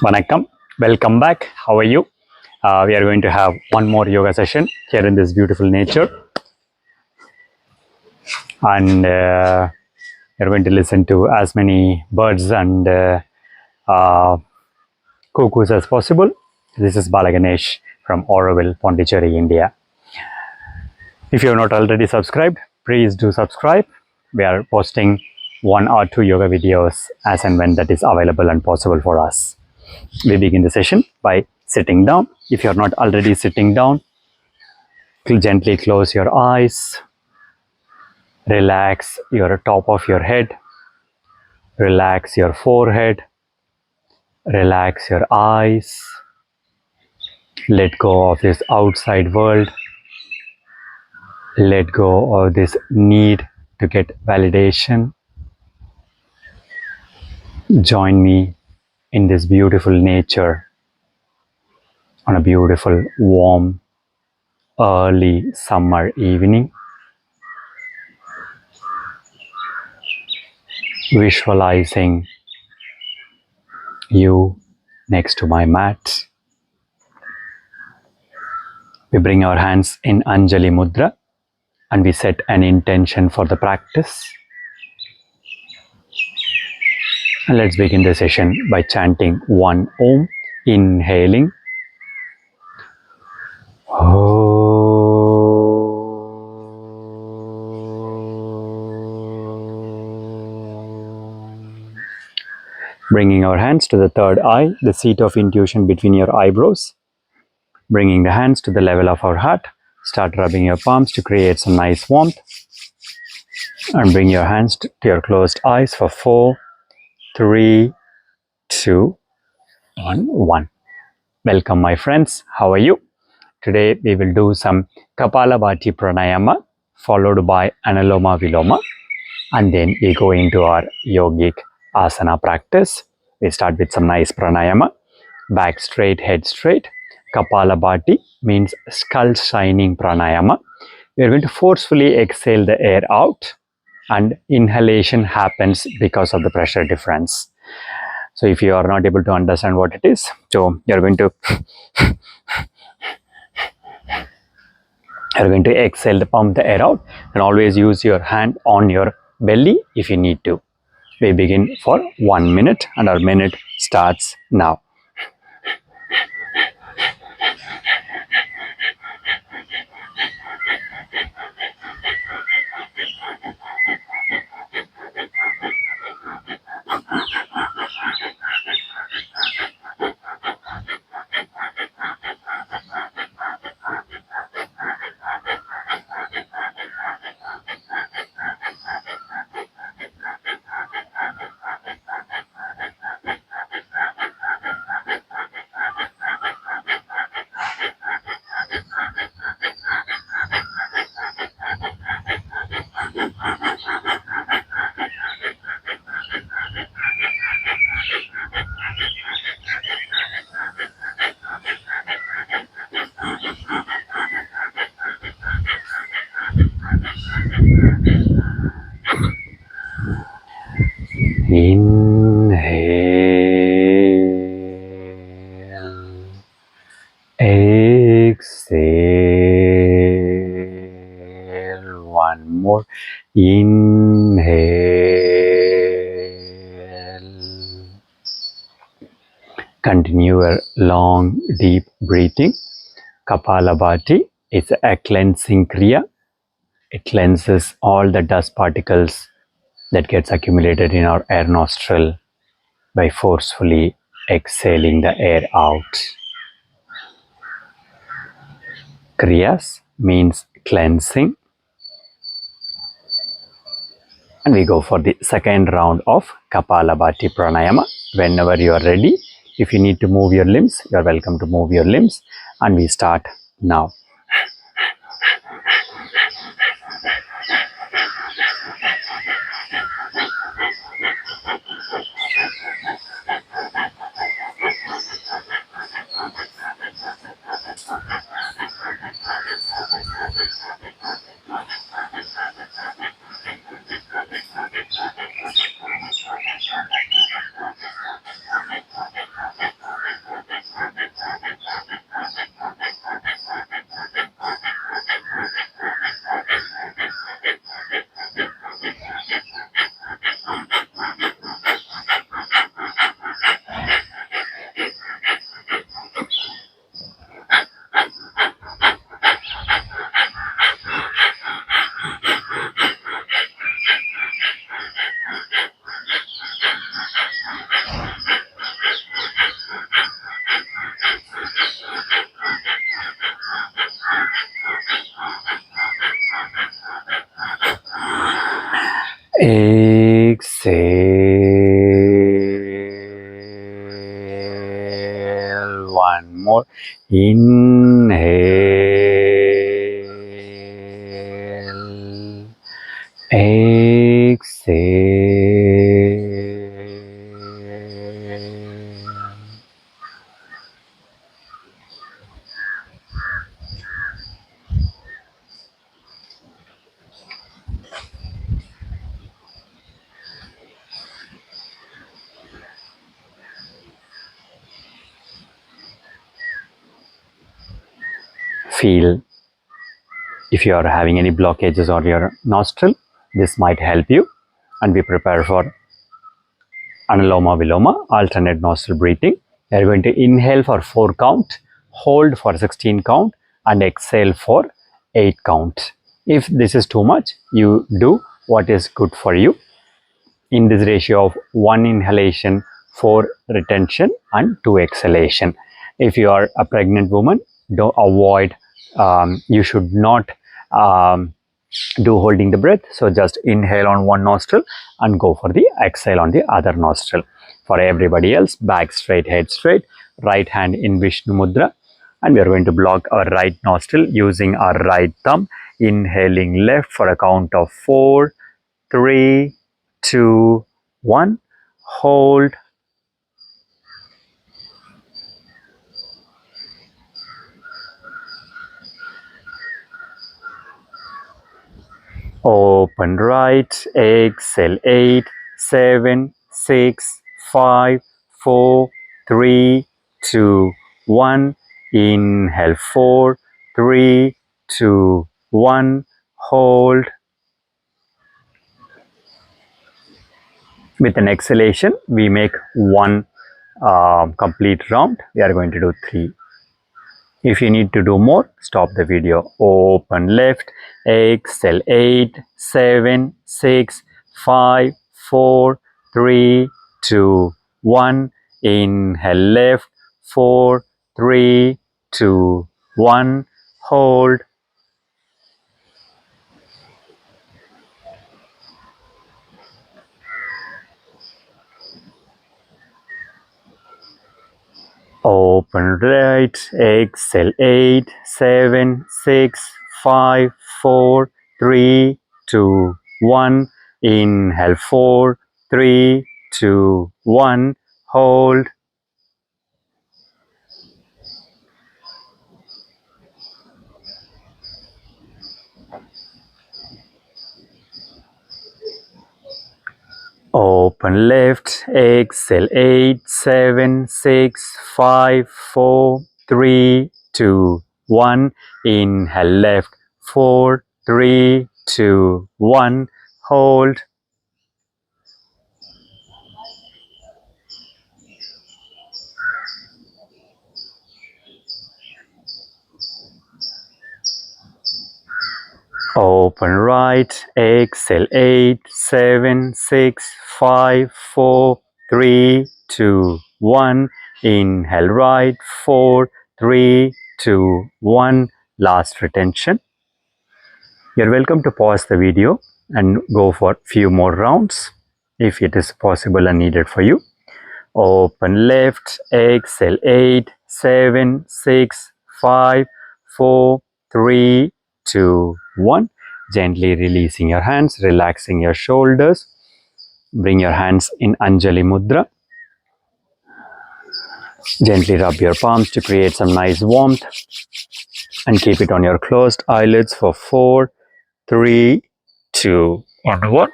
Vanakkam, welcome back. How are you? We are going to have one more yoga session here in this beautiful nature, and you're going to listen to as many birds and uh, cuckoos as possible. This is Bala from Auroville, Pondicherry, India. If you have not already subscribed, please do subscribe. We are posting 1 or 2 yoga videos as and when that is available and possible for us. We begin the session by sitting down. If you are not already sitting down, gently close your eyes, relax your top of your head, relax your forehead, relax your eyes, let go of this outside world, let go of this need to get validation. Join me in this beautiful nature on a beautiful, warm, early summer evening. Visualizing you next to my mat. We bring our hands in Anjali Mudra and we set an intention for the practice. And let's begin the session by chanting one Om, inhaling. Bringing our hands to the third eye, the seat of intuition between your eyebrows. Bringing the hands to the level of our heart. Start rubbing your palms to create some nice warmth. And bring your hands to your closed eyes for 4, 3, 2, 1. Welcome, my friends. How are you? Today we will do some Kapalabhati Pranayama followed by Analoma Viloma, and then we go into our yogic asana practice. We start with some nice pranayama. Back straight, head straight. Kapalabhati means skull shining pranayama. We are going to forcefully exhale the air out, and inhalation happens because of the pressure difference. So if you are not able to understand what it is, so you're going to exhale, pump the air out, and always use your hand on your belly if you need to. We begin for 1 minute, and our minute starts now. Inhale, exhale, one more. Inhale. Continue a long, deep breathing. Kapalabhati is a cleansing kriya. It cleanses all the dust particles that gets accumulated in our air nostril by forcefully exhaling the air out. Kriyas means cleansing. And we go for the second round of Kapalabhati Pranayama. Whenever you are ready, if you need to move your limbs, you are welcome to move your limbs. And we start now. Exhale. One more. Inhale. Exhale. Feel if you are having any blockages on your nostril, this might help you. And we prepare for Anuloma Viloma, alternate nostril breathing. We are going to inhale for 4 count, hold for 16 count, and exhale for 8 count. If this is too much, you do what is good for you in this ratio of 1 inhalation, 4 retention, and 2 exhalation. If you are a pregnant woman, don't avoid, you should not do holding the breath. So just inhale on one nostril and go for the exhale on the other nostril. For everybody else, back straight, head straight, right hand in Vishnu Mudra, and we are going to block our right nostril using our right thumb, inhaling left for a count of 4, 3, 2, 1. Hold. Open right. Exhale. 8, 7, 6, 5, 4, 3, 2, 1. Inhale. 4, 3, 2, 1. Hold. With an exhalation, we make one complete round. We are going to do 3. If you need to do more, stop the video. Open left, exhale. 8, 7, 6, 5, 4, 3, 2, 1. Inhale left, 4, 3, 2, 1. Hold. Open right, exhale. 8, 7, 6, 5, 4, 3, 2, 1. Inhale. 4, 3, 2, 1. Hold. Open left, exhale. 8, 7, 6, 5, 4, 3, 2, 1. Inhale left. 4, 3, 2, 1. Hold. Open right, exhale. 8, 7, 6, 5, 4, 3, 2, 1. Inhale right, 4, 3, 2, 1. Last retention. You're welcome to pause the video and go for few more rounds if it is possible and needed for you. Open left, exhale. 8, 7, 6, 5, 4, 3, 2, 1. Gently releasing your hands, relaxing your shoulders. Bring your hands in Anjali Mudra. Gently rub your palms to create some nice warmth and keep it on your closed eyelids for 4, 3, 2, and 1.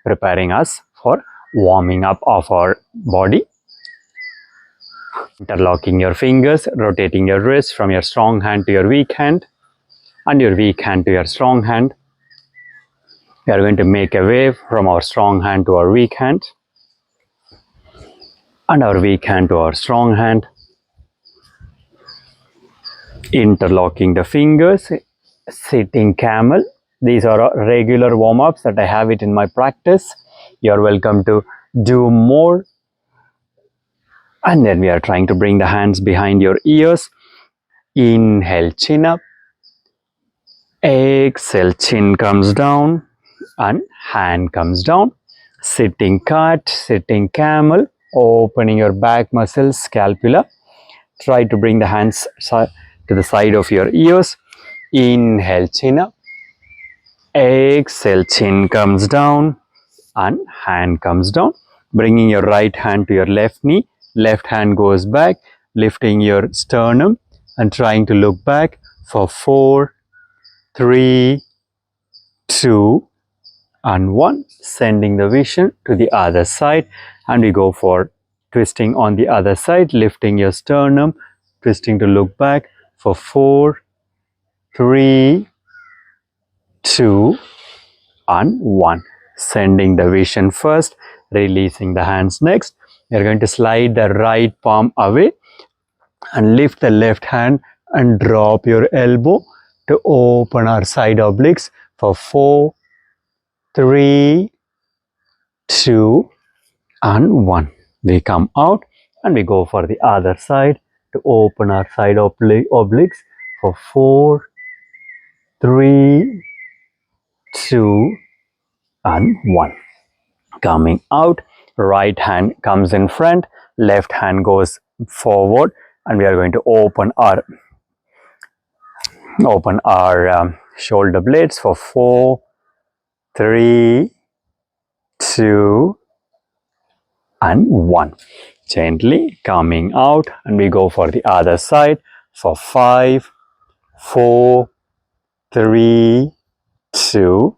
Preparing us for warming up of our body. Interlocking your fingers, rotating your wrist from your strong hand to your weak hand and your weak hand to your strong hand. We are going to make a wave from our strong hand to our weak hand and our weak hand to our strong hand. Interlocking the fingers, sitting camel. These are regular warm-ups that I have it in my practice. You are welcome to do more. And then we are trying to bring the hands behind your ears. Inhale, chin up. Exhale, chin comes down. and hand comes down. Sitting cat, sitting camel, opening your back muscles, scapula. Try to bring the hands to the side of your ears. Inhale, chin up. Exhale, chin comes down and hand comes down. Bringing your right hand to your left knee. Left hand goes back, lifting your sternum and trying to look back for 4, 3, 2, and 1. Sending the vision to the other side, and we go for twisting on the other side, lifting your sternum, twisting to look back for 4, 3, 2, and 1. Sending the vision first, releasing the hands next. You're going to slide the right palm away and lift the left hand and drop your elbow to open our side obliques for 4, 3, 2, and 1. We come out and we go for the other side to open our side obliques for 4, 3, 2, and 1. Coming out, right hand comes in front, left hand goes forward, and we are going to open our shoulder blades for 4, 3, 2, and 1. Gently coming out, and we go for the other side for 5, 4, 3, 2,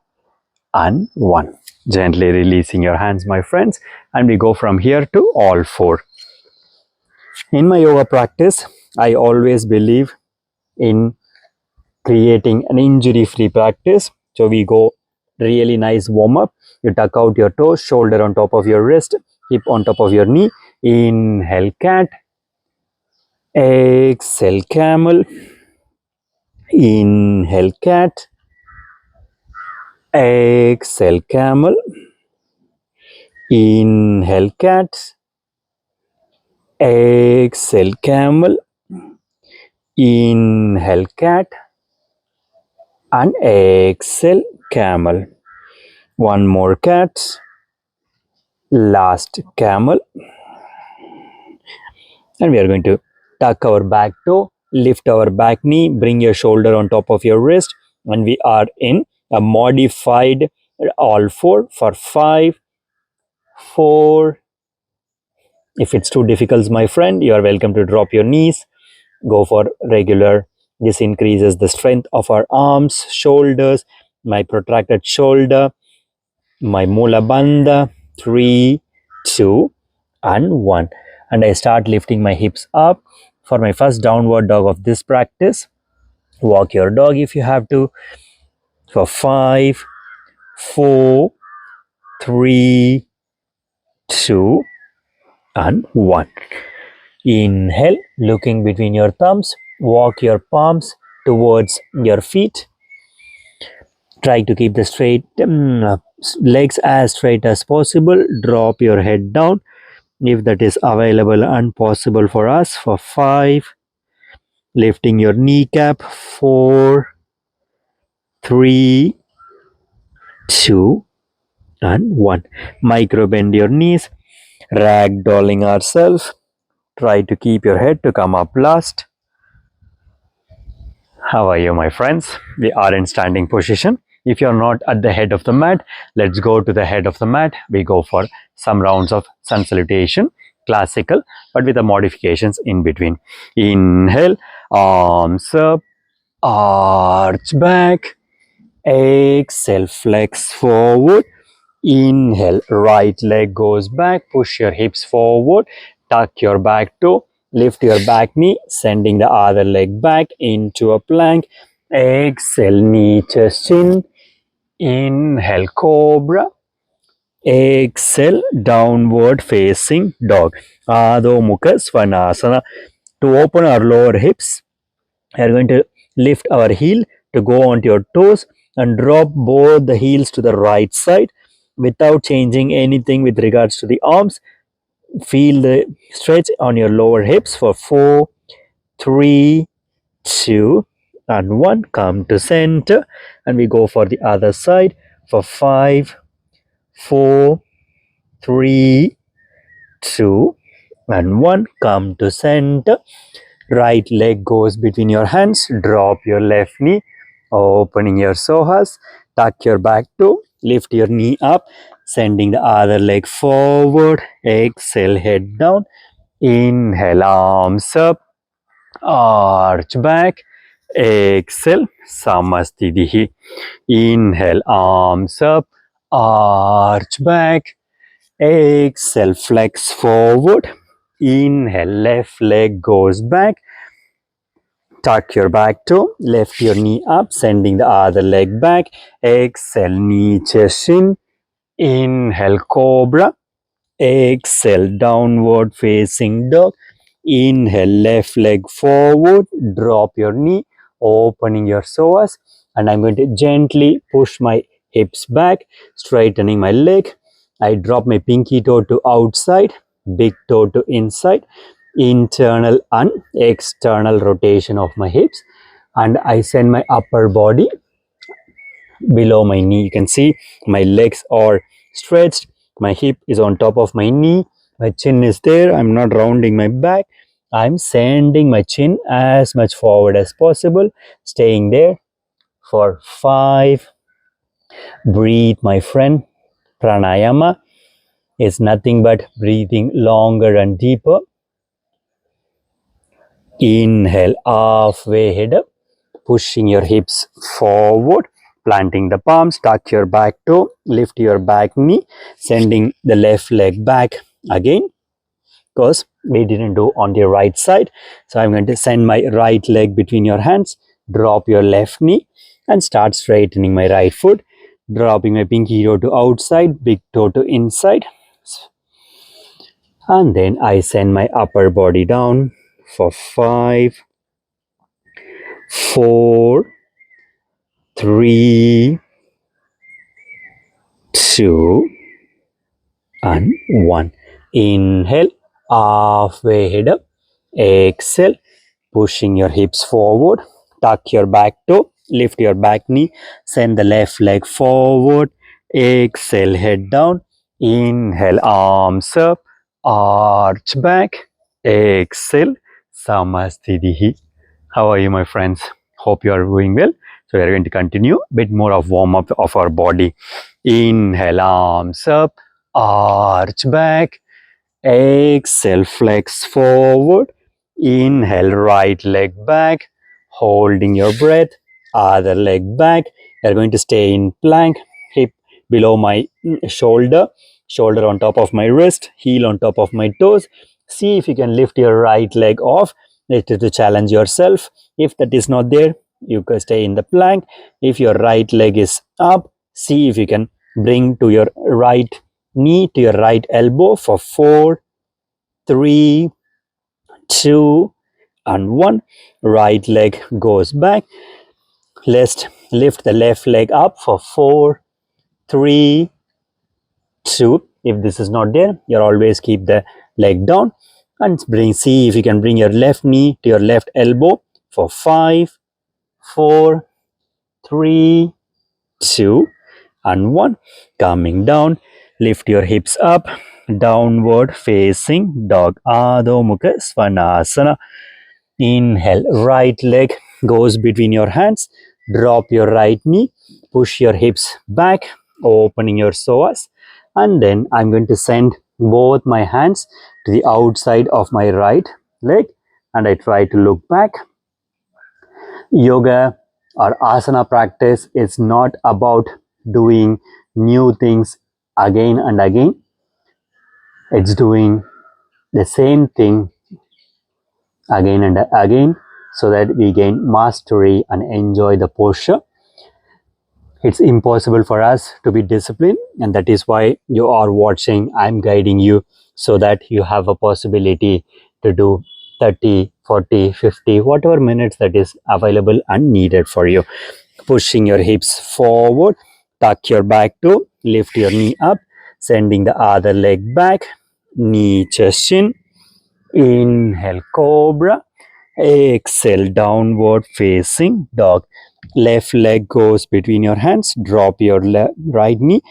and 1. Gently releasing your hands, my friends, and we go from here to all 4. In my yoga practice, I always believe in creating an injury-free practice. So we go really nice warm-up. You tuck out your toes, shoulder on top of your wrist, hip on top of your knee. Inhale, cat. Exhale, camel. Inhale, cat. Exhale, camel. Inhale, cat. Exhale, camel. Inhale, cat. And exhale, camel. One more cat. Last camel. And we are going to tuck our back toe, lift our back knee, bring your shoulder on top of your wrist, and we are in a modified all 4 for 5, 4. If it's too difficult, my friend, you are welcome to drop your knees. Go for regular. This increases the strength of our arms, shoulders, my protracted shoulder, my mula bandha. 3, 2, and 1. And I start lifting my hips up for my first downward dog of this practice. Walk your dog if you have to for 5, 4, 3, 2, and 1. Inhale, looking between your thumbs, walk your palms towards your feet. Try to keep the straight legs as straight as possible. Drop your head down if that is available and possible for us for 5. Lifting your kneecap, 4, 3, 2, and 1. Micro bend your knees, ragdolling ourselves. Try to keep your head to come up last. How are you, my friends? We are in standing position. If you're not at the head of the mat, let's go to the head of the mat. We go for some rounds of sun salutation, classical, but with the modifications in between. Inhale, arms up, arch back. Exhale, flex forward. Inhale, right leg goes back, push your hips forward, tuck your back toe, lift your back knee, sending the other leg back into a plank. Exhale, knee, chest, chin. Inhale, cobra. Exhale, downward facing dog. Adho Mukha Svanasana. To open our lower hips, we are going to lift our heel to go onto your toes and drop both the heels to the right side without changing anything with regards to the arms. Feel the stretch on your lower hips for 4, 3, 2, and 1. Come to center and we go for the other side for 5, 4, 3, 2, and 1. Come to center. Right leg goes between your hands. Drop your left knee, opening your psoas. Tuck your back toe. Lift your knee up, sending the other leg forward. Exhale, head down. Inhale, arms up. Arch back. Exhale, Samastitihi. Inhale, arms up. Arch back. Exhale, flex forward. Inhale, left leg goes back. Tuck your back toe. Lift your knee up, sending the other leg back. Exhale, knee, chest in. Inhale, cobra. Exhale, downward facing dog. Inhale, left leg forward. Drop your knee, opening your psoas. And I'm going to gently push my hips back, straightening my leg. I drop my pinky toe to outside, big toe to inside, internal and external rotation of my hips. And I send my upper body below my knee. You can see my legs are stretched. My hip is on top of my knee. My chin is there. I'm not rounding my back. I'm sending my chin as much forward as possible. Staying there for 5. Breathe, my friend. Pranayama is nothing but breathing longer and deeper. Inhale, halfway head up, pushing your hips forward, planting the palms, tuck your back toe, lift your back knee, sending the left leg back again, because we didn't do on the right side. So I'm going to send my right leg between your hands, drop your left knee, and start straightening my right foot, dropping my pinky toe to outside, big toe to inside. And then I send my upper body down for 5, 4, 3, 2, and 1. Inhale, halfway head up. Exhale, pushing your hips forward. Tuck your back toe, lift your back knee, send the left leg forward. Exhale, head down. Inhale, arms up, arch back. Exhale, Samastitihi. How are you, my friends? Hope you are doing well. So we are going to continue a bit more of warm up of our body. Inhale, arms up, arch back. Exhale, flex forward. Inhale, right leg back, holding your breath. Other leg back. You're going to stay in plank, hip below my shoulder, shoulder on top of my wrist, heel on top of my toes. See if you can lift your right leg off. It is to challenge yourself. If that is not there, you can stay in the plank. If your right leg is up, see if you can bring to your right knee to your right elbow for 4, 3, 2, and 1. Right leg goes back. Let's lift the left leg up for 4, 3, 2. If this is not there, you always keep the leg down and see if you can bring your left knee to your left elbow for 5, 4, 3, 2, and 1. Coming down, lift your hips up, downward facing dog, Adho Mukha Svanasana. Inhale, right leg goes between your hands. Drop your right knee, push your hips back, opening your psoas. And then I'm going to send both my hands to the outside of my right leg, and I try to look back. Yoga or asana practice is not about doing new things again and again. It's doing the same thing again and again so that we gain mastery and enjoy the posture. It's impossible for us to be disciplined, and that is why you are watching. I'm guiding you so that you have a possibility to do 30, 40, 50, whatever minutes that is available and needed for you. Pushing your hips forward, tuck your back toe, lift your knee up, sending the other leg back, knee, chest, chin. Inhale, cobra. Exhale, downward facing dog. Left leg goes between your hands. Drop your right knee.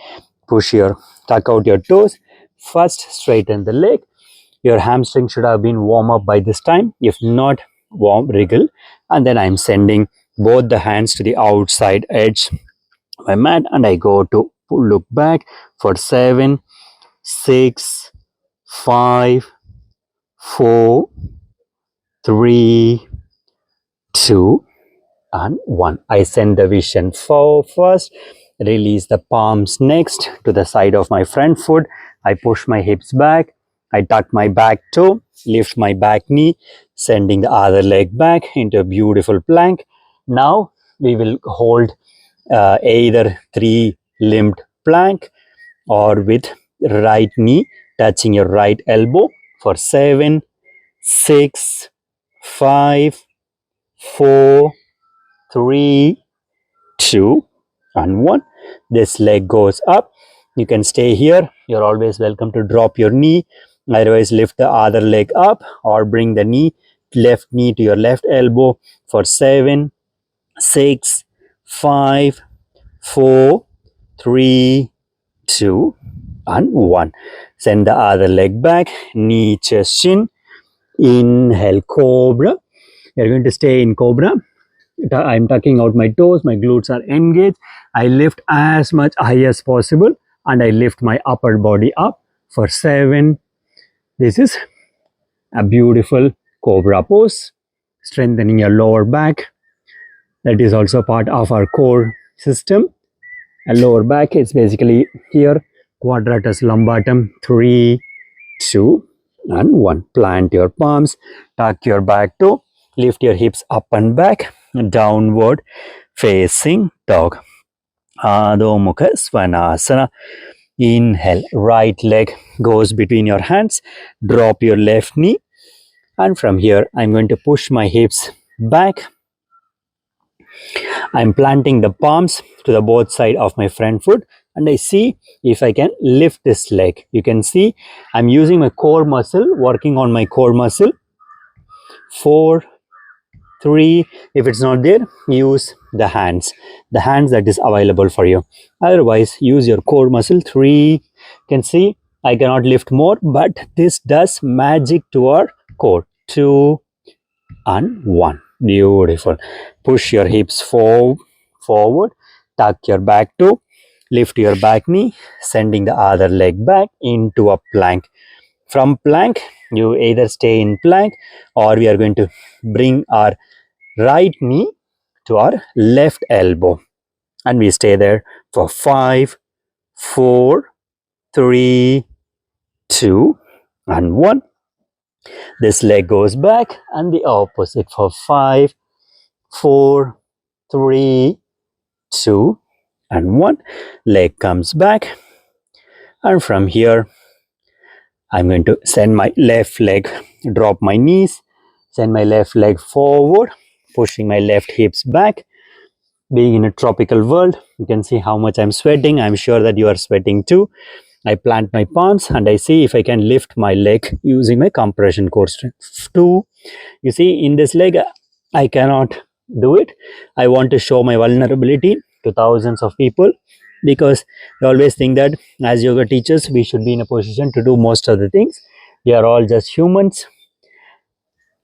Tuck out your toes. First, straighten the leg. Your hamstring should have been warm up by this time. If not, warm, wriggle. And then I'm sending both the hands to the outside edge of my mat, and I go to look back for 7, 6, 5, 4, 3, 2, and 1. I send the vision forward first, release the palms next to the side of my front foot. I push my hips back. I tuck my back toe, lift my back knee, sending the other leg back into a beautiful plank. Now we will hold either three-limbed plank or with right knee touching your right elbow for 7, 6, 5, 4, 3, 2, and 1. This leg goes up. You can stay here. You're always welcome to drop your knee. Otherwise, lift the other leg up or bring the left knee to your left elbow for 7, 6, 5, 4, 3, 2, and 1. Send the other leg back. Knee, chest, chin. Inhale, cobra. You're going to stay in cobra. I'm tucking out my toes, my glutes are engaged. I lift as much high as possible and I lift my upper body up for 7. This is a beautiful cobra pose, strengthening your lower back. That is also part of our core system. A lower back is basically here, quadratus lumbatum, 3, 2, and 1. Plant your palms, tuck your back toe, lift your hips up and back, downward facing dog. Adho Mukha Svanasana. Inhale, right leg goes between your hands, drop your left knee, and from here I'm going to push my hips back. I'm planting the palms to the both side of my front foot, and I see if I can lift this leg. You can see I'm using my core muscle, working on my core muscle. 4, 3, if it's not there, use the hands that is available for you. Otherwise, use your core muscle. 3, you can see I cannot lift more, but this does magic to our core. 2, and 1. Beautiful. Push your hips forward, tuck your back toe, lift your back knee, sending the other leg back into a plank. From plank, you either stay in plank or we are going to bring our right knee to our left elbow and we stay there for 5, 4, 3, 2, and 1. This leg goes back and the opposite for 5, 4, 3, 2, and 1. Leg comes back, and from here I'm going to send my left leg, drop my knees, send my left leg forward, pushing my left hips back. Being in a tropical world, you can see how much I'm sweating. I'm sure that you are sweating too. I plant my palms and I see if I can lift my leg using my compression core strength. 2. You see, in this leg, I cannot do it. I want to show my vulnerability to thousands of people because I always think that as yoga teachers, we should be in a position to do most of the things. We are all just humans.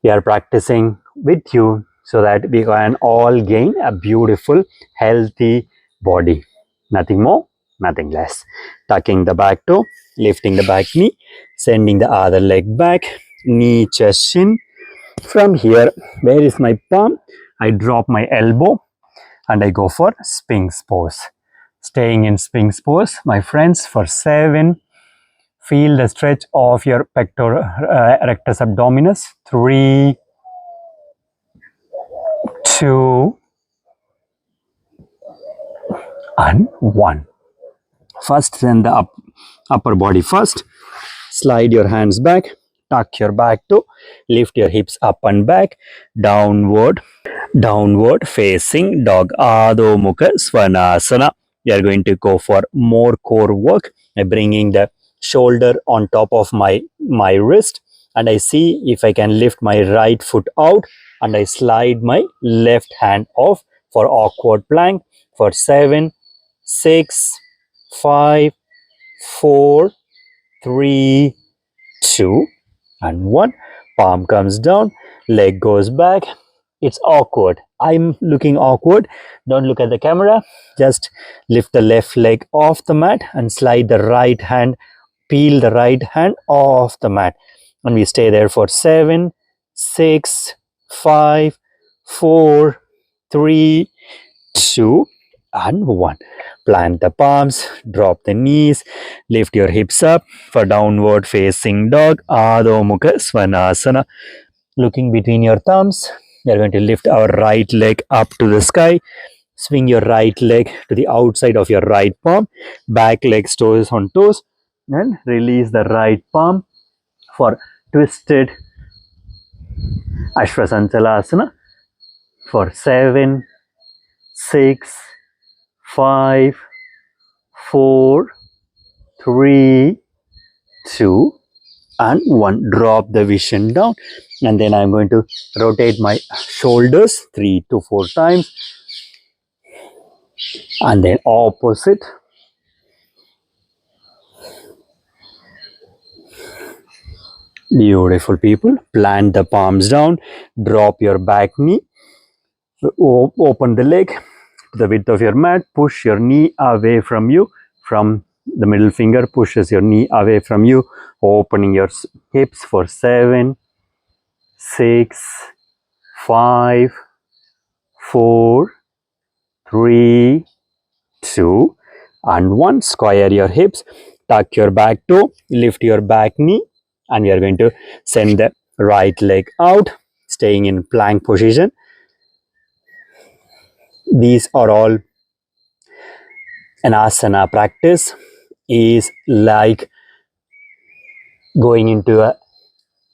We are practicing with you so that we can all gain a beautiful, healthy body. Nothing more, nothing less. Tucking the back toe, lifting the back knee, sending the other leg back, knee, chest, chin. From here, where is my palm? I drop my elbow and I go for Sphinx pose. Staying in Sphinx pose, my friends, for 7. Feel the stretch of your rectus abdominis. 3, 2, and 1. First, send the upper body first. Slide your hands back. Tuck your back toe. Lift your hips up and back. Downward facing dog. Adho Mukha Svanasana. We are going to go for more core work by bringing the shoulder on top of my wrist, and I see if I can lift my right foot out and I slide my left hand off for awkward plank for 7, 6, 5, 4, 3, 2, and 1. Palm comes down, leg goes back. It's awkward. I'm looking awkward. Don't look at the camera. Just lift the left leg off the mat and slide the right hand, peel the right hand off the mat. And we stay there for 7, 6, 5, 4, 3, 2, and 1. Plant the palms, drop the knees, lift your hips up for downward facing dog, Adho Mukha Svanasana. Looking between your thumbs, we are going to lift our right leg up to the sky. Swing your right leg to the outside of your right palm, back leg toes on toes, and release the right palm for twisted Ashvasanchalasana for 7, 6, 5, 4, 3, 2, and 1. Drop the vision down, and then I'm going to rotate my shoulders 3 to 4 times, and then opposite. Beautiful people. Plant the palms down, drop your back knee, open the leg to the width of your mat, push your knee away from you, from the middle finger pushes your knee away from you, opening your hips for 7, 6, 5, 4, 3, 2, and 1. Square your hips, tuck your back toe, lift your back knee, and we are going to send the right leg out, staying in plank position. These are all an asana practice, is like going into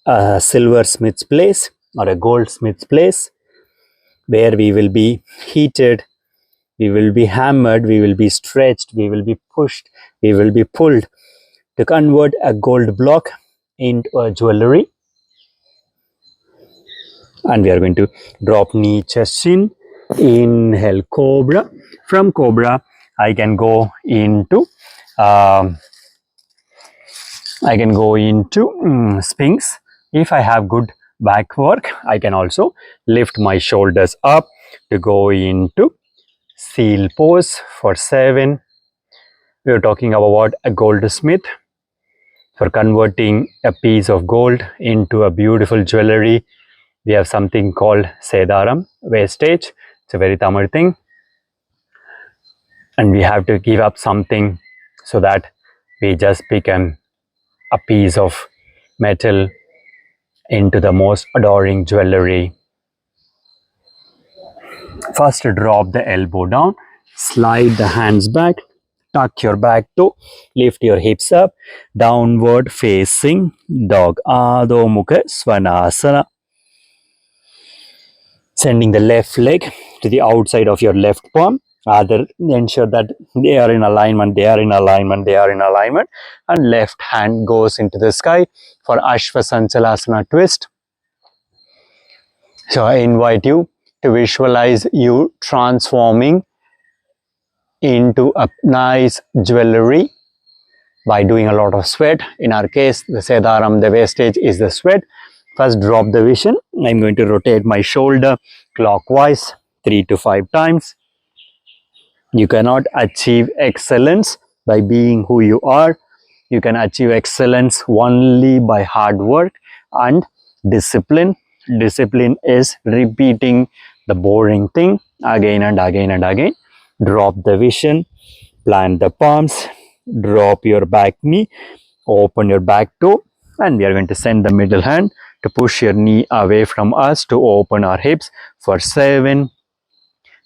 a silversmith's place or a goldsmith's place, where we will be heated, we will be hammered, we will be stretched, we will be pushed, we will be pulled to convert a gold block into a jewelry. And we are going to drop knee, chest, chin. Inhale, cobra. From cobra, I can go into Sphinx. If I have good back work, I can also lift my shoulders up to go into seal pose for 7. We are talking about a goldsmith for converting a piece of gold into a beautiful jewelry. We have something called Sedaram, wastage. It's a very Tamil thing. And we have to give up something so that we just become a piece of metal into the most adoring jewelry. First, drop the elbow down, slide the hands back, tuck your back toe, lift your hips up, downward facing dog, Adho Mukha Svanasana. Sending the left leg to the outside of your left palm. Ensure that they are in alignment, and left hand goes into the sky for Ashvasanchalasana twist. So I invite you to visualize you transforming into a nice jewelry by doing a lot of sweat. In our case, the Sedaram, the wastage, is the sweat. First, drop the vision. I'm going to rotate my shoulder clockwise 3 to 5 times. You cannot achieve excellence by being who you are. You can achieve excellence only by hard work and discipline. Discipline is repeating the boring thing again and again and again. Drop the vision, plant the palms, drop your back knee, open your back toe, and we are going to send the middle hand to push your knee away from us to open our hips for 7,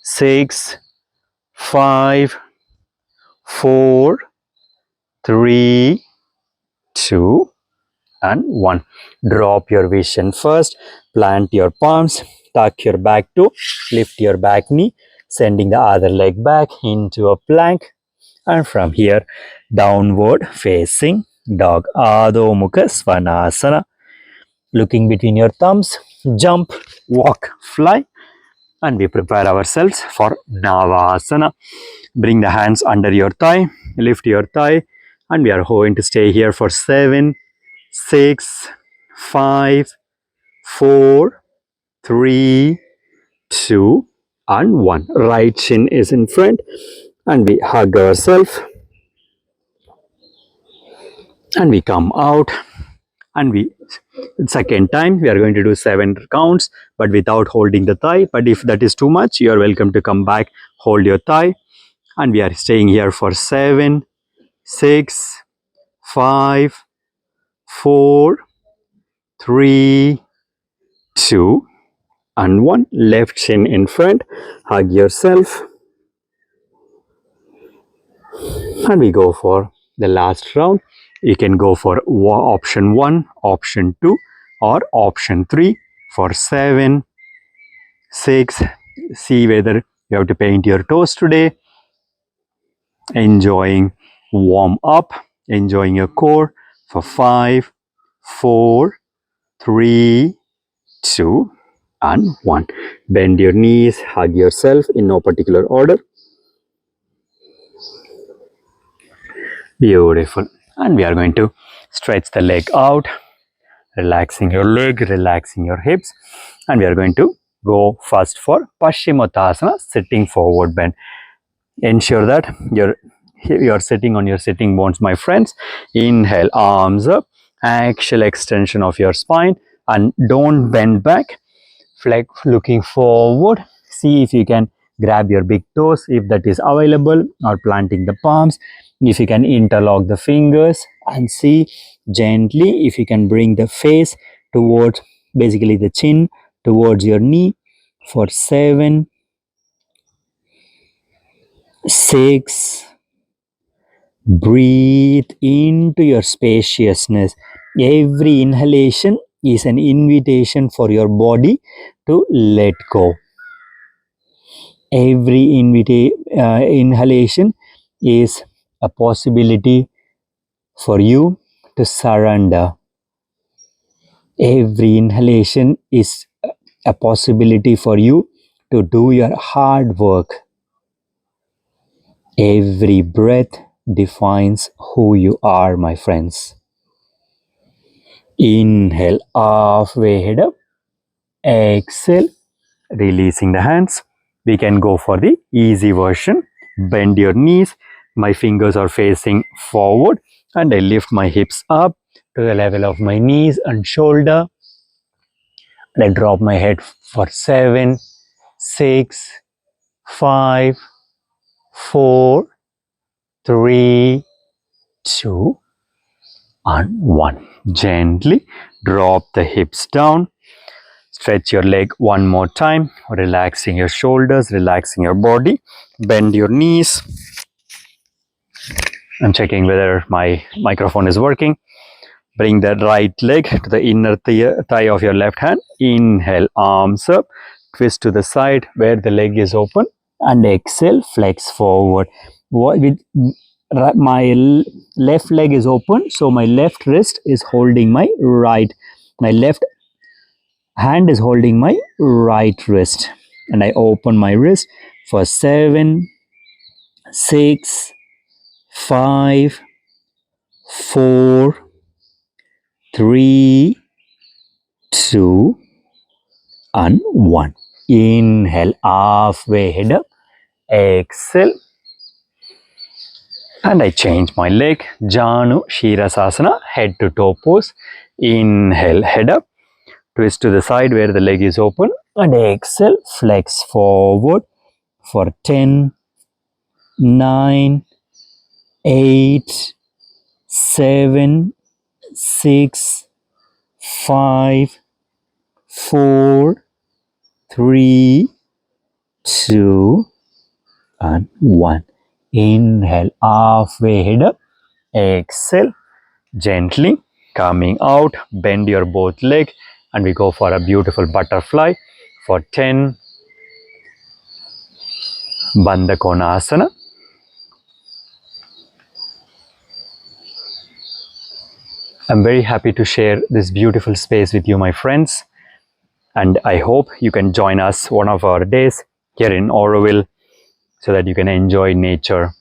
6, 5, 4, 3, 2, and 1. Drop your vision first, plant your palms, tuck your back toe, lift your back knee, sending the other leg back into a plank, and from here, downward facing dog, Adho Mukha Svanasana. Looking between your thumbs, jump, walk, fly. and we prepare ourselves for Navasana. Bring the hands under your thigh, lift your thigh, and we are going to stay here for 7, 6, 5, 4, 3, 2, and 1. Right shin is in front, and we hug ourselves, and we come out, and we second time we are going to do 7 counts, but without holding the thigh. But if that is too much, you are welcome to come back, hold your thigh, and we are staying here for 7, 6, 5, 4, 3, 2, and 1. Left shin in front, hug yourself, and we go for the last round. You can go for option 1, option 2, or option 3 for 7, 6. See whether you have to paint your toes today. Enjoying warm up, enjoying your core for 5, 4, 3, 2, and 1. Bend your knees, hug yourself in no particular order. Beautiful. And we are going to stretch the leg out, relaxing your leg, relaxing your hips. And we are going to go first for Paschimottanasana, sitting forward bend. Ensure that you're sitting on your sitting bones, my friends. Inhale, arms up, axial extension of your spine, and don't bend back. Flex, looking forward. See if you can grab your big toes if that is available, or planting the palms. If you can interlock the fingers, and see gently if you can bring the face towards, basically the chin towards your knee for 7, 6. Breathe into your spaciousness. Every inhalation is an invitation for your body to let go. Every inhalation is a possibility for you to surrender. Every inhalation is a possibility for you to do your hard work. Every breath defines who you are, my friends. Inhale, halfway head up. Exhale, releasing the hands. We can go for the easy version. Bend your knees. My fingers are facing forward, and I lift my hips up to the level of my knees and shoulder. And I drop my head for 7, 6, 5, 4, 3, 2, and 1. Gently drop the hips down. Stretch your leg one more time, relaxing your shoulders, relaxing your body. Bend your knees. I'm checking whether my microphone is working. Bring the right leg to the inner thigh of your left hand. Inhale, arms up. Twist to the side where the leg is open. And exhale, flex forward. With my left leg is open, so my left wrist is holding my right. My left hand is holding my right wrist, and I open my wrist for 7, 6, 5, 4, 3, 2, and 1. Inhale, halfway head up. Exhale, and I change my leg. Janu Shirasasana, head to toe pose. Inhale, head up. Twist to the side where the leg is open, and exhale, flex forward for 10, 9, 8, 7, 6, 5, 4, 3, 2, and 1. Inhale, halfway head up. Exhale, gently coming out. Bend your both leg, and we go for a beautiful butterfly for 10. Bandha Konasana. I'm very happy to share this beautiful space with you, my friends. And I hope you can join us one of our days here in Oroville so that you can enjoy nature.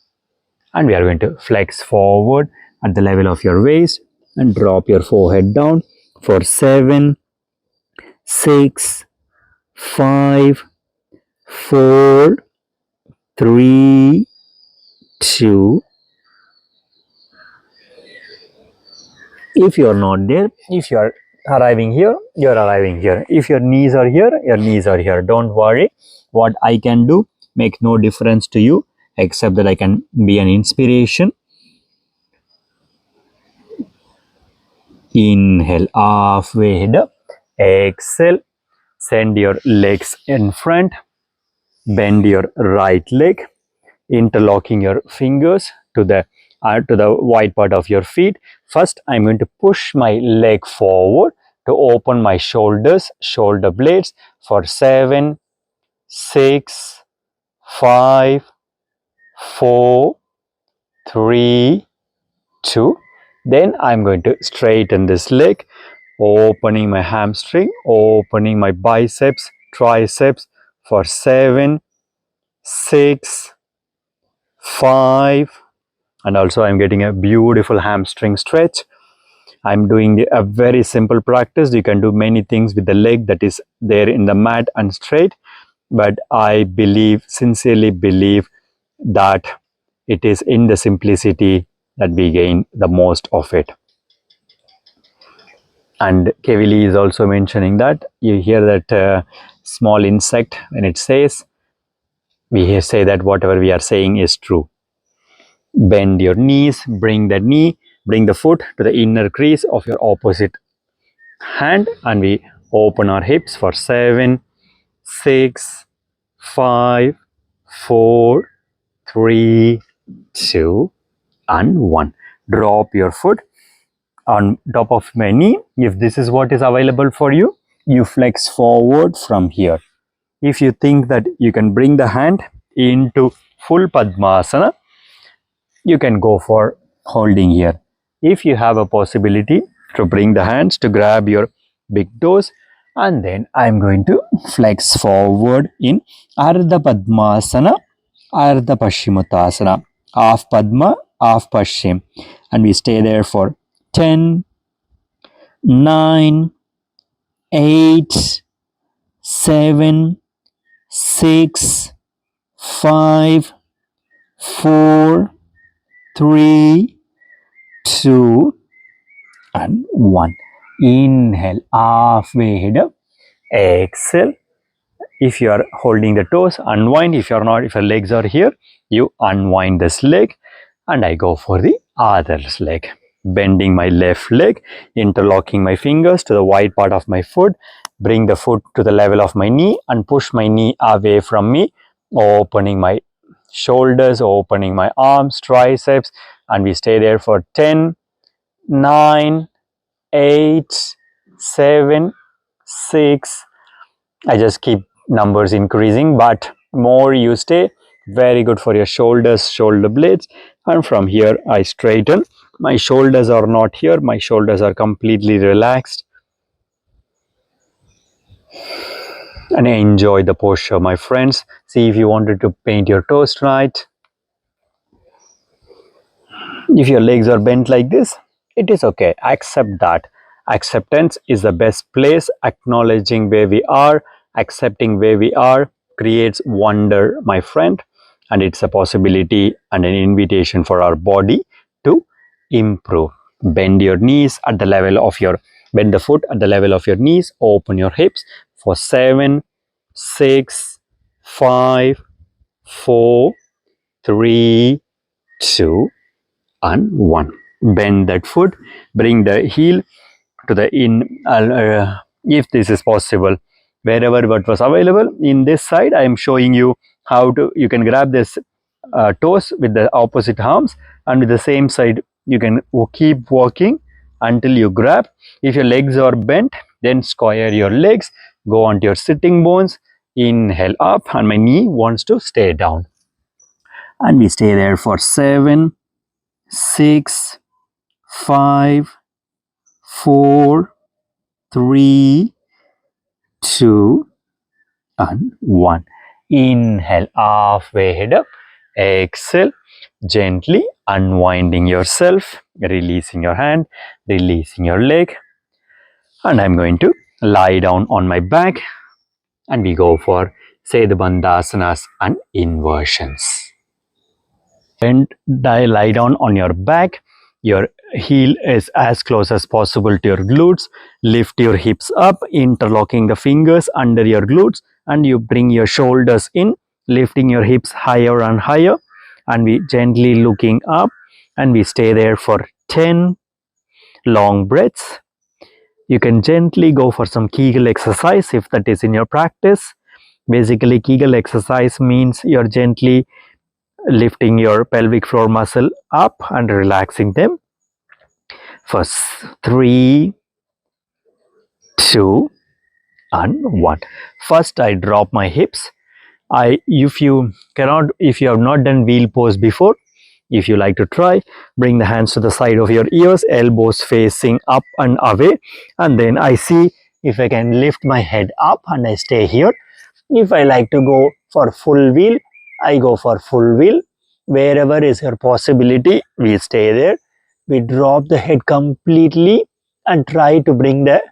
And we are going to flex forward at the level of your waist and drop your forehead down for 7, 6, 5, 4, 3, 2. If you are not there, if you are arriving here, you are arriving here. If your knees are here, your knees are here. Don't worry. What I can do make no difference to you, except that I can be an inspiration. Inhale, halfway head up. Exhale, send your legs in front. Bend your right leg, interlocking your fingers to the wide part of your feet. First, I'm going to push my leg forward to open my shoulders, shoulder blades for 7, 6, 5, 4, 3, 2. Then I'm going to straighten this leg, opening my hamstring, opening my biceps, triceps for 7, 6, 5, and also I'm getting a beautiful hamstring stretch. I'm doing a very simple practice. You can do many things with the leg that is there in the mat and straight, but I believe, sincerely believe, that it is in the simplicity that we gain the most of it. And Kevili is also mentioning that you hear that small insect when it says, we say that whatever we are saying is true. Bend your knees, bring the foot to the inner crease of your opposite hand, and we open our hips for 7, 6, 5, 4, 3, 2, and 1. Drop your foot on top of my knee. If this is what is available for you, you flex forward from here. If you think that you can bring the hand into full Padmasana, you can go for holding here. If you have a possibility to bring the hands to grab your big toes, and then I'm going to flex forward in Ardha Padmasana, Ardha Paschimottanasana, half Padma, half Paschim, and we stay there for 10, 9, 8, 7, 6, 5, 4, 3, 2, and 1. Inhale, halfway head up. Exhale. If you are holding the toes, unwind. If you are not, if your legs are here, you unwind this leg, and I go for the other leg. Bending my left leg, interlocking my fingers to the wide part of my foot, bring the foot to the level of my knee and push my knee away from me, opening my shoulders, opening my arms, triceps, and we stay there for 10, 9, 8, 7, 6. I just keep numbers increasing, but more you stay, very good for your shoulders, shoulder blades. And from here I straighten. My shoulders are not here, my shoulders are completely relaxed, and enjoy the posture, my friends. See if you wanted to paint your toes tonight. If your legs are bent like this, it is okay. Accept that. Acceptance is the best place. Acknowledging where we are, accepting where we are creates wonder, my friend. And it's a possibility and an invitation for our body to improve. Bend your knees at the level of your, bend the foot at the level of your knees. Open your hips for 7, 6, 5, 4, 3, 2, and 1. Bend that foot, bring the heel to the if this is possible, wherever what was available. In this side I am showing you how to, you can grab this toes with the opposite arms, and with the same side you can keep walking until you grab. If your legs are bent, then square your legs, go onto your sitting bones. Inhale up, and my knee wants to stay down, and we stay there for 7, 6, 5, 4, 3, 2, and 1. Inhale, halfway head up. Exhale, gently unwinding yourself, releasing your hand, releasing your leg. And I'm going to lie down on my back and we go for Sedabandhasanas and inversions. And lie down on your back. Your heel is as close as possible to your glutes. Lift your hips up, interlocking the fingers under your glutes, and you bring your shoulders in, lifting your hips higher and higher. And we gently looking up, and we stay there for 10 long breaths. You can gently go for some Kegel exercise if that is in your practice. Basically, Kegel exercise means you're gently lifting your pelvic floor muscle up and relaxing them. First, 3, 2, and 1. First, I drop my hips. If you have not done wheel pose before, if you like to try, bring the hands to the side of your ears, elbows facing up and away, and then I see if I can lift my head up and I stay here. If I like to go for full wheel, I go for full wheel. Wherever is your possibility, we stay there. We drop the head completely and try to bring the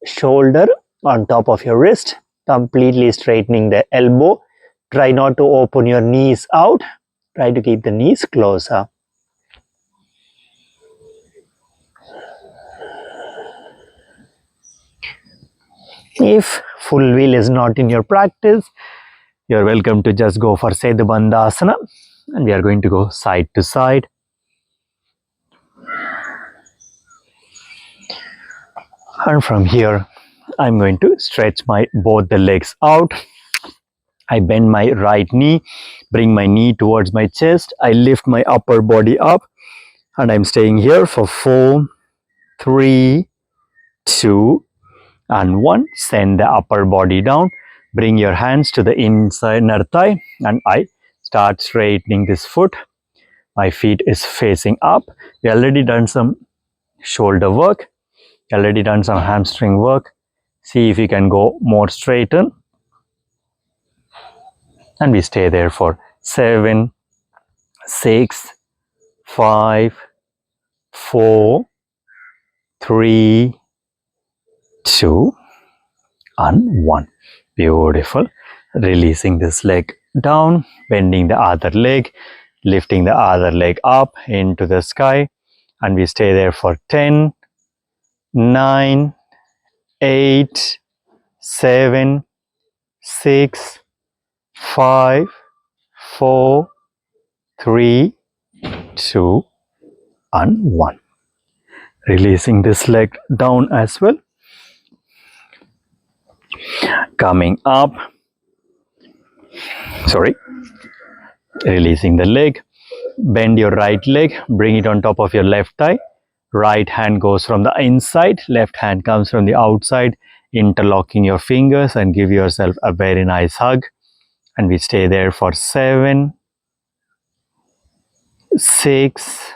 shoulder on top of your wrist, completely straightening the elbow. Try not to open your knees out. Try to keep the knees closer. If full wheel is not in your practice, you're welcome to just go for Sedabandhasana, and we are going to go side to side. And from here, I'm going to stretch both the legs out. I bend my right knee, bring my knee towards my chest. I lift my upper body up, and I'm staying here for 4, 3, 2, and 1. Send the upper body down. Bring your hands to the inside inner thigh, and I start straightening this foot. My feet is facing up. We already done some shoulder work. Already done some hamstring work. See if you can go more straighten. And we stay there for 7, 6, 5, 4, 3, 2, and 1. Beautiful. Releasing this leg down, bending the other leg, lifting the other leg up into the sky, and we stay there for 10, 9, 8, 7, 6, 5, 4, 3, 2, and 1. Releasing this leg down as well. Coming up, releasing the leg. Bend your right leg, bring it on top of your left thigh. Right hand goes from the inside, left hand comes from the outside, interlocking your fingers and give yourself a very nice hug. And we stay there for 7, 6,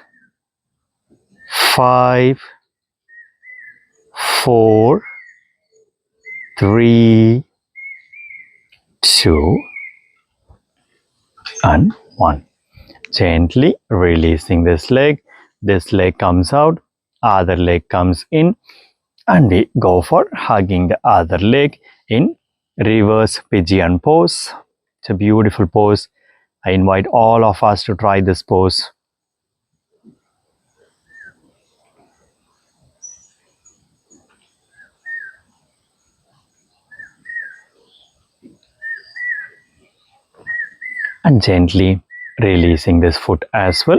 5, 4, 3, 2, and 1. Gently releasing this leg. This leg comes out, other leg comes in, and we go for hugging the other leg in reverse pigeon pose. It's a beautiful pose. I invite all of us to try this pose. And gently releasing this foot as well.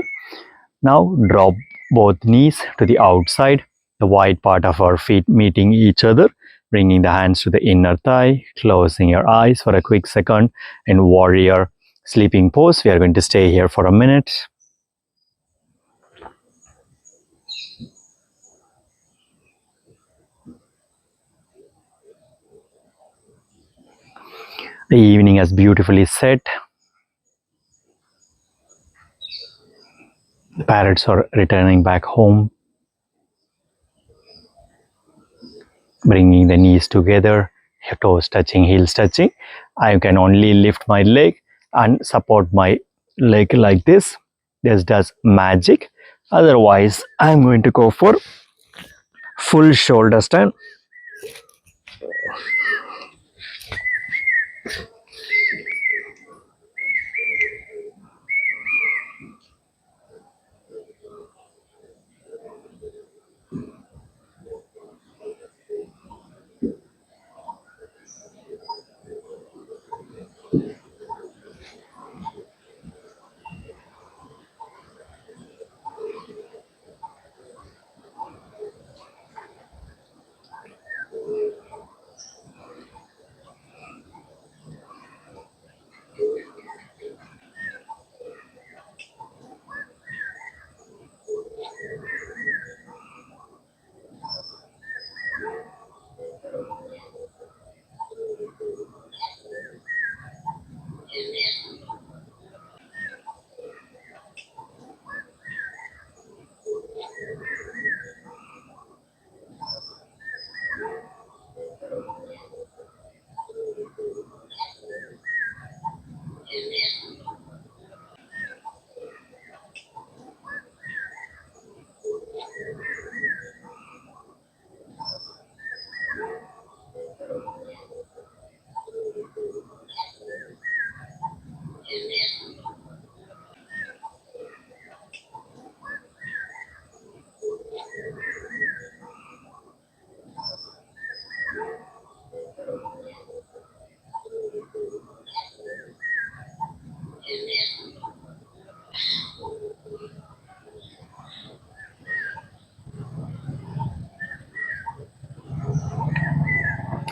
Now drop both knees to the outside, the wide part of our feet meeting each other, bringing the hands to the inner thigh, closing your eyes for a quick second in warrior sleeping pose. We are going to stay here for a minute. The evening has beautifully set. The parrots are returning back home, bringing the knees together, toes touching, heels touching. I can only lift my leg and support my leg like this. This does magic. Otherwise, I'm going to go for full shoulder stand.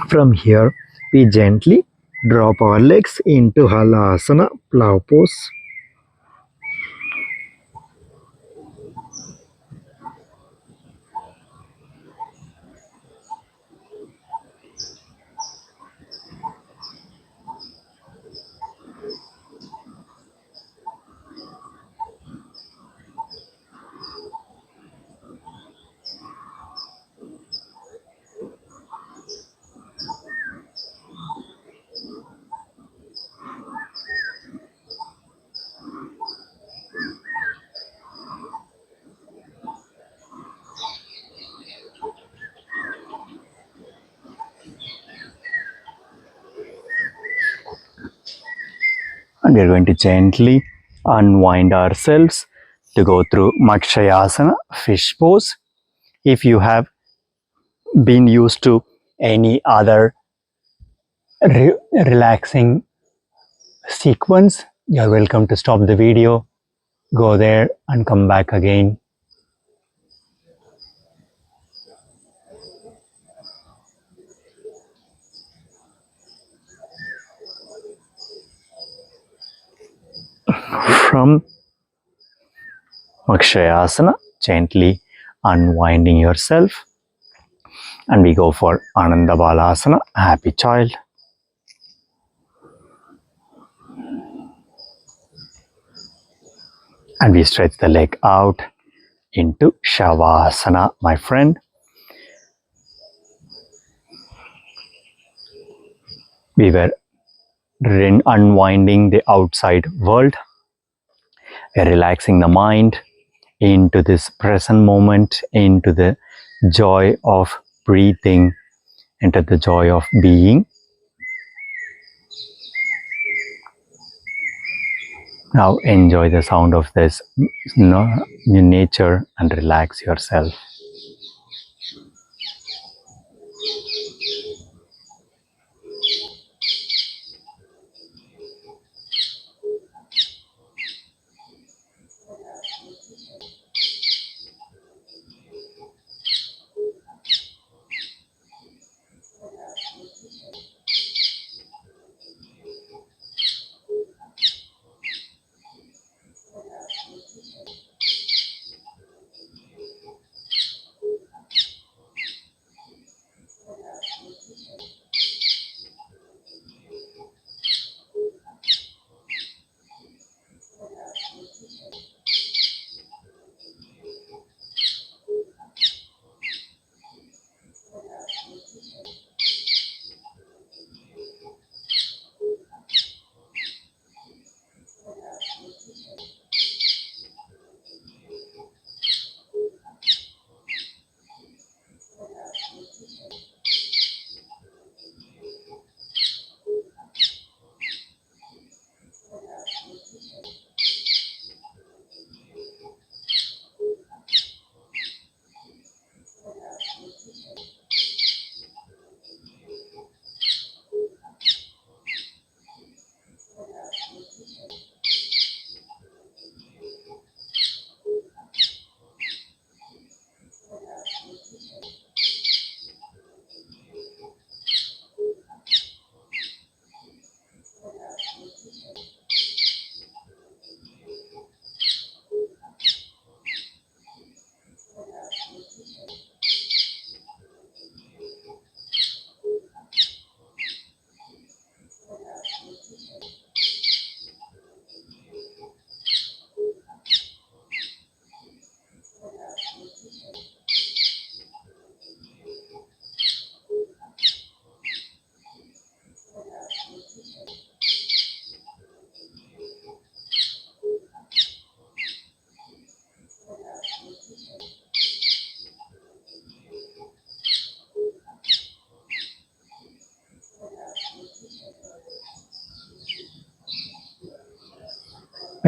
From here, we gently drop our legs into Halasana plow pose. And we are going to gently unwind ourselves to go through Makshayasana, fish pose. If you have been used to any other relaxing sequence, you are welcome to stop the video, go there and come back again. From Makshayasana, gently unwinding yourself, and we go for Ananda Balasana, happy child. And we stretch the leg out into Shavasana, my friend. We were unwinding the outside world. We're relaxing the mind into this present moment, into the joy of breathing, into the joy of being. Now enjoy the sound of this nature and relax yourself.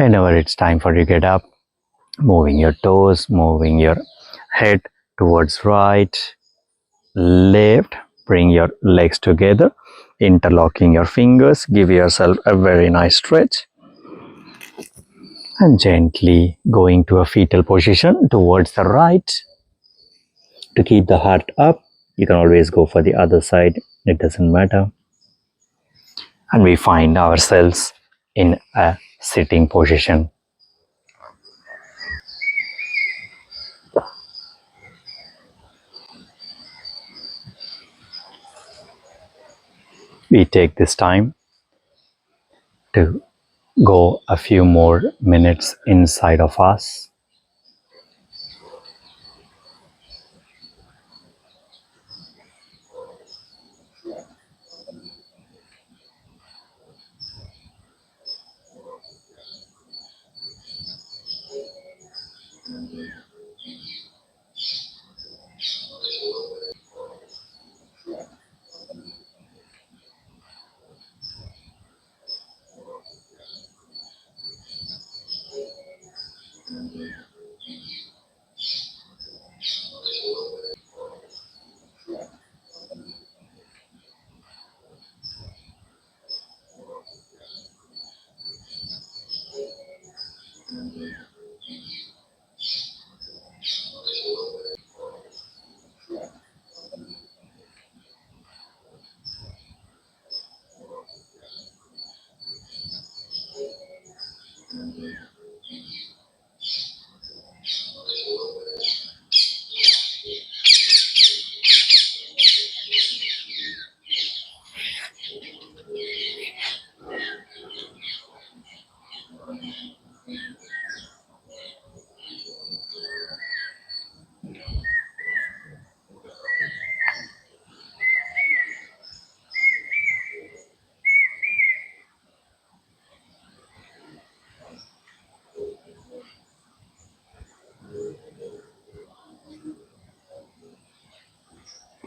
Whenever it's time for you to get up, moving your toes, moving your head towards right, left, bring your legs together, interlocking your fingers, give yourself a very nice stretch, and gently going to a fetal position towards the right. To keep the heart up, you can always go for the other side, it doesn't matter. And we find ourselves in a sitting position. We take this time to go a few more minutes inside of us.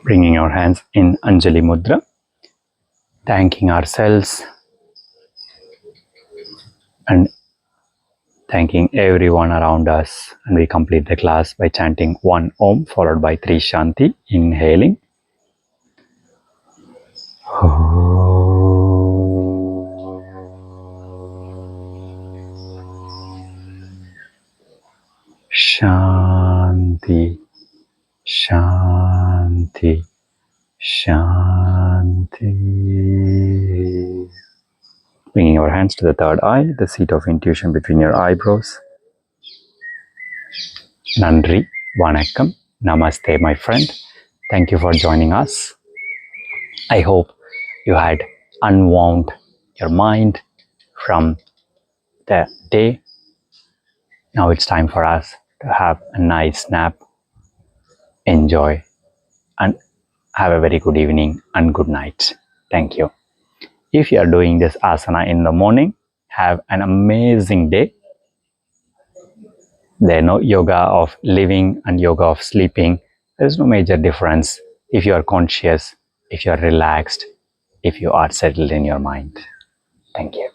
Bringing our hands in Anjali Mudra, thanking ourselves and thanking everyone around us. And we complete the class by chanting 1 Om followed by 3 Shanti, inhaling. Shanti, Shanti, Shanti. Bringing our hands to the third eye, the seat of intuition between your eyebrows. Nandri, Vanakkam, Namaste, my friend. Thank you for joining us. I hope you had unwound your mind from the day. Now it's time for us to have a nice nap, enjoy, and have a very good evening and good night. Thank you. If you are doing this asana in the morning, have an amazing day. There is no yoga of living and yoga of sleeping. There is no major difference if you are conscious, if you are relaxed, if you are settled in your mind. Thank you.